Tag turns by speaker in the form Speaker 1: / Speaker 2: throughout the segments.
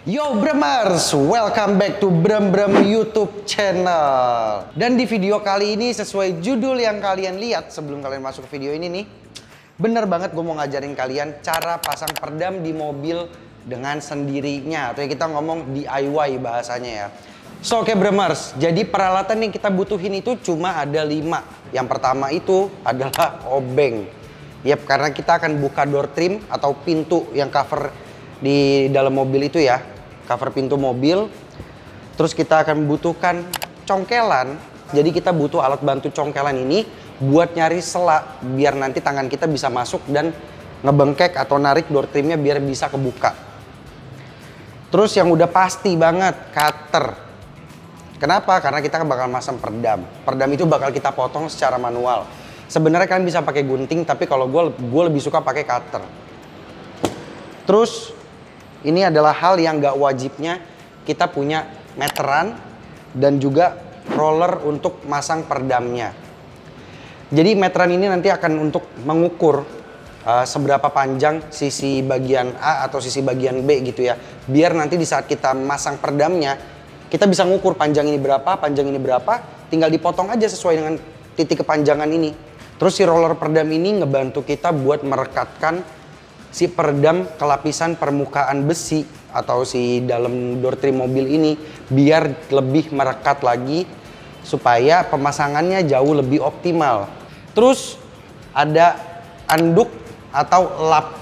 Speaker 1: Yo Bremers, welcome back to Brem YouTube channel. Dan di video kali ini sesuai judul yang kalian lihat sebelum kalian masuk ke video ini nih, bener banget gue mau ngajarin kalian cara pasang perdam di mobil dengan sendirinya, atau yang kita ngomong DIY bahasanya ya. So oke Bremers, jadi peralatan yang kita butuhin itu cuma ada 5. Yang pertama itu adalah obeng. Yap, karena kita akan buka door trim atau pintu yang cover di dalam mobil itu ya, cover pintu mobil. Terus kita akan membutuhkan congkelan. Jadi kita butuh alat bantu congkelan ini buat nyari sela biar nanti tangan kita bisa masuk dan ngebengkek atau narik door trimnya biar bisa kebuka. Terus yang udah pasti banget, cutter. Kenapa? Karena kita bakal masang perdam. Perdam itu bakal kita potong secara manual. Sebenarnya kalian bisa pakai gunting, tapi kalau gue lebih suka pakai cutter. Terus ini adalah hal yang gak wajibnya kita punya meteran dan juga roller untuk masang perdamnya. Jadi meteran ini nanti akan untuk mengukur seberapa panjang sisi bagian A atau sisi bagian B gitu ya. Biar nanti di saat kita masang perdamnya, kita bisa ngukur panjang ini berapa, tinggal dipotong aja sesuai dengan titik kepanjangan ini. Terus si roller perdam ini ngebantu kita buat merekatkan si perdam ke lapisan permukaan besi atau si dalam door trim mobil ini biar lebih merekat lagi supaya pemasangannya jauh lebih optimal. Terus ada anduk atau lap.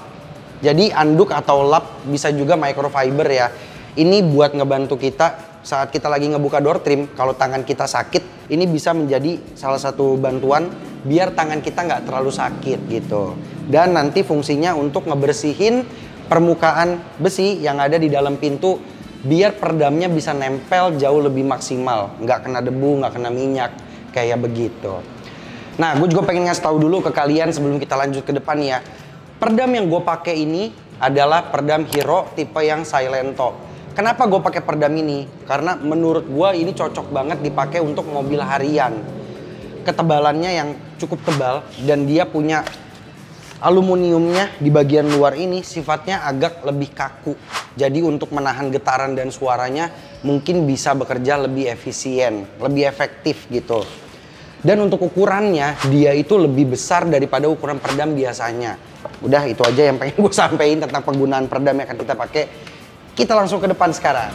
Speaker 1: Jadi anduk atau lap bisa juga microfiber ya. Ini buat ngebantu kita saat kita lagi ngebuka door trim, kalau tangan kita sakit, ini bisa menjadi salah satu bantuan biar tangan kita nggak terlalu sakit gitu. Dan nanti fungsinya untuk ngebersihin permukaan besi yang ada di dalam pintu biar perdamnya bisa nempel jauh lebih maksimal, nggak kena debu, nggak kena minyak kayak begitu. Nah, gue juga pengen ngasih tahu dulu ke kalian sebelum kita lanjut ke depan ya. Perdam yang gue pakai ini adalah perdam Hero tipe yang Silento. Kenapa gue pakai perdam ini? Karena menurut gue ini cocok banget dipakai untuk mobil harian. Ketebalannya yang cukup tebal dan dia punya aluminiumnya di bagian luar ini sifatnya agak lebih kaku. Jadi untuk menahan getaran dan suaranya mungkin bisa bekerja lebih efisien, lebih efektif gitu. Dan untuk ukurannya dia itu lebih besar daripada ukuran perdam biasanya. Udah itu aja yang pengen gue sampein tentang penggunaan perdam yang akan kita pakai. Kita langsung ke depan sekarang.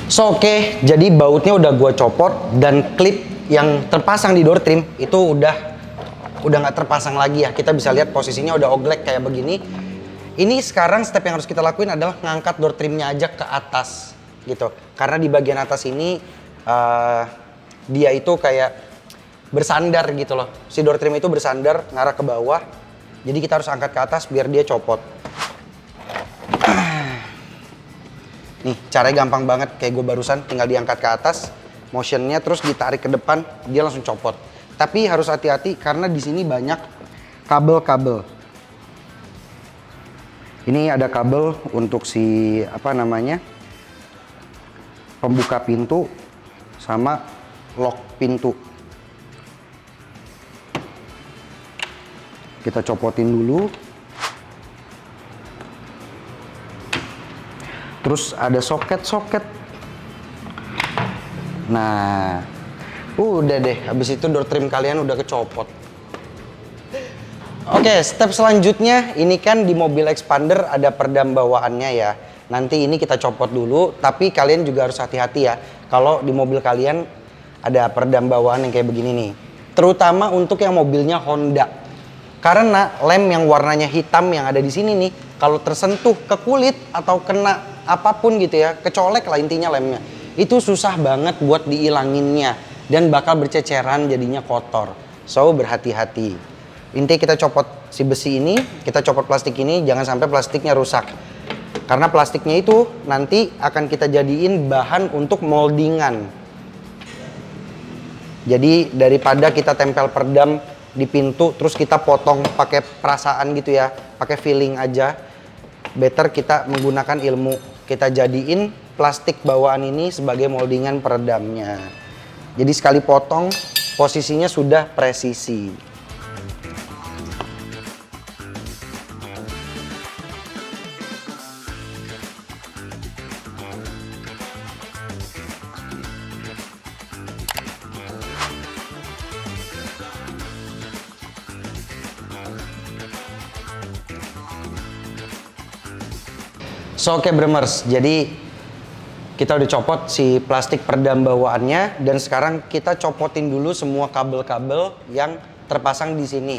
Speaker 1: So oke, jadi bautnya udah gue copot dan klip yang terpasang di door trim itu udah nggak terpasang lagi ya. Kita bisa lihat posisinya udah oglek kayak begini. Ini sekarang step yang harus kita lakuin adalah ngangkat door trimnya aja ke atas gitu. Karena di bagian atas ini dia itu kayak bersandar gitu loh. Si door trim itu bersandar ngarah ke bawah. Jadi kita harus angkat ke atas biar dia copot. Nih, caranya gampang banget kayak gue barusan, tinggal diangkat ke atas, motionnya terus ditarik ke depan, dia langsung copot. Tapi harus hati-hati karena di sini banyak kabel-kabel. Ini ada kabel untuk si apa namanya? Pembuka pintu sama lock pintu. Kita copotin dulu. Terus ada soket-soket. Nah, udah deh. Habis itu door trim kalian udah kecopot. Oke, step selanjutnya ini kan di mobil expander ada perdam bawaannya ya. Nanti ini kita copot dulu, tapi kalian juga harus hati-hati ya. Kalau di mobil kalian ada perdam bawaan yang kayak begini nih. Terutama untuk yang mobilnya Honda. Karena lem yang warnanya hitam yang ada di sini nih, kalau tersentuh ke kulit atau kena apapun gitu ya, kecolek lah intinya lemnya, itu susah banget buat diilanginnya dan bakal berceceran jadinya kotor. So berhati-hati. Intinya kita copot si besi ini, kita copot plastik ini, jangan sampai plastiknya rusak. Karena plastiknya itu nanti akan kita jadiin bahan untuk moldingan. Jadi daripada kita tempel perdam di pintu terus kita potong pakai perasaan gitu ya, pakai feeling aja, better kita menggunakan ilmu. Kita jadiin plastik bawaan ini sebagai moldingan peredamnya. Jadi sekali potong posisinya sudah presisi. So oke Bremers, jadi kita udah copot si plastik peredam bawaannya dan sekarang kita copotin dulu semua kabel-kabel yang terpasang di sini.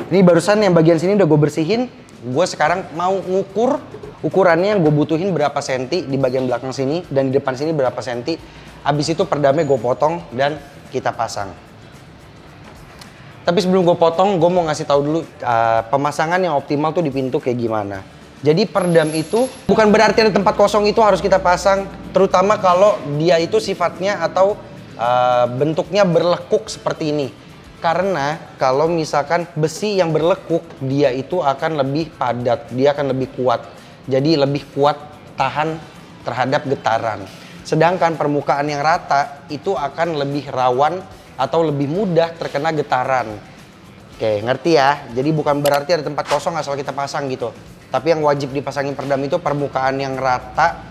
Speaker 1: Ini barusan yang bagian sini udah gue bersihin. Gue sekarang mau ngukur ukurannya yang gue butuhin berapa senti di bagian belakang sini dan di depan sini berapa senti. Abis itu peredamnya gue potong dan kita pasang. Tapi sebelum gue potong, gue mau ngasih tahu dulu pemasangan yang optimal tuh di pintu kayak gimana. Jadi peredam itu bukan berarti ada tempat kosong itu harus kita pasang, terutama kalau dia itu sifatnya atau bentuknya berlekuk seperti ini. Karena kalau misalkan besi yang berlekuk, dia itu akan lebih padat, dia akan lebih kuat. Jadi lebih kuat tahan terhadap getaran. Sedangkan permukaan yang rata itu akan lebih rawan atau lebih mudah terkena getaran. Oke, ngerti ya? Jadi bukan berarti ada tempat kosong asal kita pasang gitu. Tapi yang wajib dipasangin peredam itu permukaan yang rata,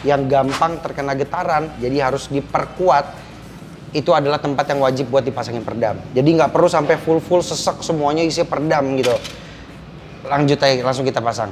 Speaker 1: yang gampang terkena getaran, jadi harus diperkuat. Itu adalah tempat yang wajib buat dipasangin peredam. Jadi nggak perlu sampai full sesek semuanya isi peredam gitu. Lanjut aja, langsung kita pasang.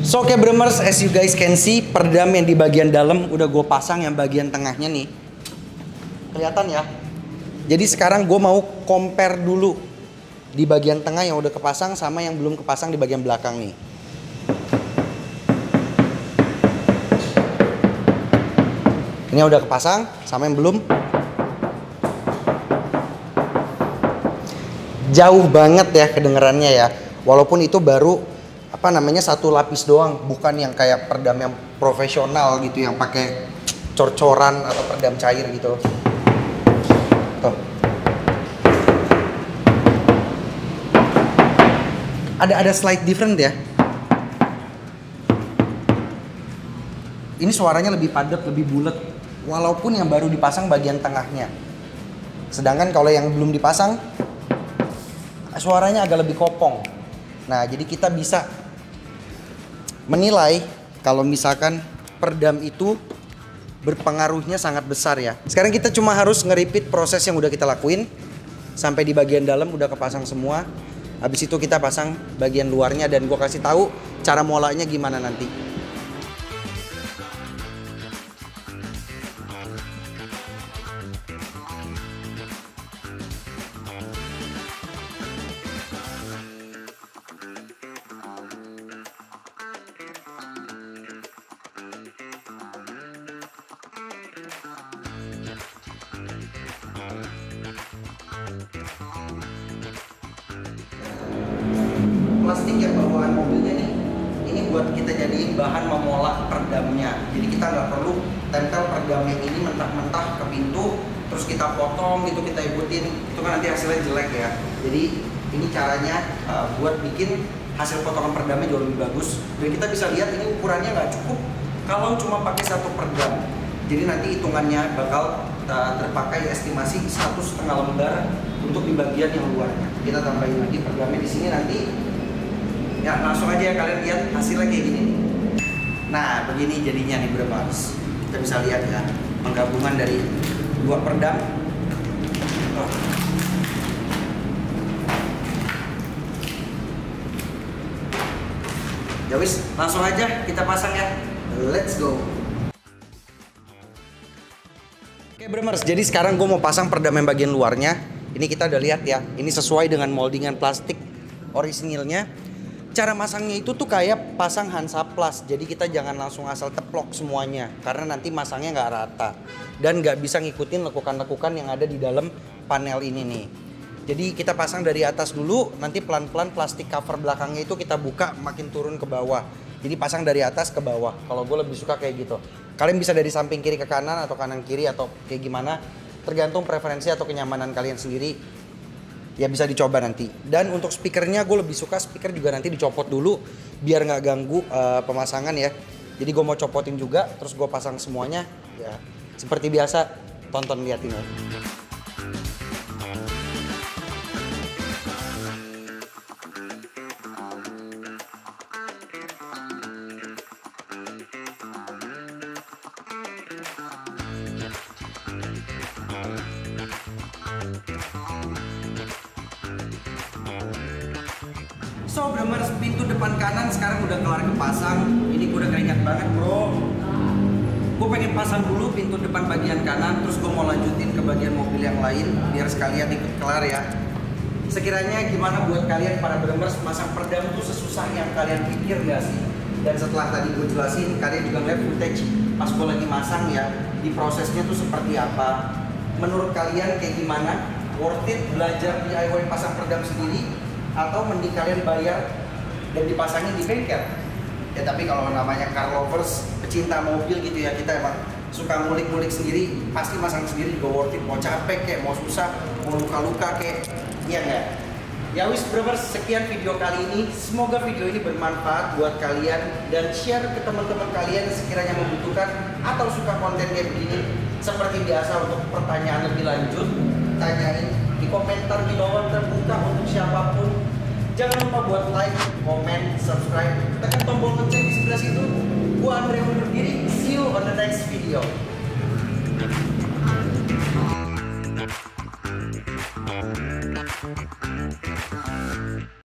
Speaker 1: So oke Bremers, as you guys can see, peredam yang di bagian dalam udah gue pasang, yang bagian tengahnya nih. Kelihatan ya? Jadi sekarang gue mau compare dulu di bagian tengah yang udah kepasang sama yang belum kepasang di bagian belakang nih. Ini yang udah kepasang sama yang belum. Jauh banget ya kedengerannya ya. Walaupun itu baru satu lapis doang, bukan yang kayak peredam yang profesional gitu yang pakai cor-coran atau peredam cair gitu. Tuh. Ada slight different ya. Ini suaranya lebih padat, lebih bulat walaupun yang baru dipasang bagian tengahnya. Sedangkan kalau yang belum dipasang suaranya agak lebih kopong. Nah, jadi kita bisa menilai kalau misalkan peredam itu berpengaruhnya sangat besar ya. Sekarang kita cuma harus nge-repeat proses yang udah kita lakuin sampai di bagian dalam udah kepasang semua. Habis itu kita pasang bagian luarnya dan gua kasih tahu cara molanya gimana nanti. Plastik yang bawaan mobilnya nih, ini buat kita jadiin bahan memola peredamnya. Jadi kita nggak perlu tempel peredam yang ini mentah-mentah ke pintu, terus kita potong gitu, kita ikutin, itu kan nanti hasilnya jelek ya. Jadi ini caranya buat bikin hasil potongan peredamnya jauh lebih bagus. Dan kita bisa lihat ini ukurannya nggak cukup kalau cuma pakai satu peredam. Jadi nanti hitungannya bakal terpakai estimasi 1,5 lembar untuk di bagian yang luarnya. Kita tambahin lagi peredamnya di sini nanti. Ya langsung aja ya kalian lihat hasilnya kayak gini nih. Nah begini jadinya nih Bremers. Kita bisa lihat ya penggabungan dari dua peredam. Ya wis, langsung aja kita pasang ya. Let's go. Oke Bremers, jadi sekarang gue mau pasang peredam yang bagian luarnya. Ini kita udah lihat ya, ini sesuai dengan moldingan plastik orisinilnya. Cara masangnya itu tuh kayak pasang Hansaplast. Jadi kita jangan langsung asal teplok semuanya, karena nanti masangnya nggak rata dan nggak bisa ngikutin lekukan-lekukan yang ada di dalam panel ini nih. Jadi kita pasang dari atas dulu, nanti pelan-pelan plastik cover belakangnya itu kita buka makin turun ke bawah. Jadi pasang dari atas ke bawah. Kalau gue lebih suka kayak gitu. Kalian bisa dari samping kiri ke kanan atau kanan kiri atau kayak gimana. Tergantung preferensi atau kenyamanan kalian sendiri. Ya bisa dicoba nanti. Dan untuk speakernya gue lebih suka speaker juga nanti dicopot dulu. Biar nggak ganggu pemasangan ya. Jadi gue mau copotin juga. Terus gue pasang semuanya. Ya seperti biasa. Tonton liatin ya. So Bremers, pintu depan kanan sekarang udah kelar kepasang. Ini gue udah keringat banget bro. Gue pengen pasang dulu pintu depan bagian kanan, terus gue mau lanjutin ke bagian mobil yang lain biar sekalian ikut kelar ya. Sekiranya gimana buat kalian para Bremers, masang perdam itu sesusah yang kalian pikir gak sih? Dan setelah tadi gue jelasin, kalian juga ngeliat footage pas gue lagi masang ya, di prosesnya tuh seperti apa. Menurut kalian kayak gimana? Worth it belajar DIY pasang perdam sendiri? Atau mending kalian bayar dan dipasangin di bengkel? Ya tapi kalau namanya car lovers, pecinta mobil gitu ya, kita emang suka ngulik-ngulik sendiri, pasti masang sendiri juga worth it. Mau capek kayak, mau susah, mau luka-luka kayak, iya nggak? Ya wis Bremers, sekian video kali ini. Semoga video ini bermanfaat buat kalian dan share ke teman-teman kalian yang sekiranya membutuhkan atau suka konten kayak begini. Seperti biasa, untuk pertanyaan lebih lanjut, tanyain di komentar di bawah, terbuka untuk siapapun. Jangan lupa buat like, komen, subscribe, tekan tombol lonceng di sebelah situ. Gua Andre undur diri. See you on the next video.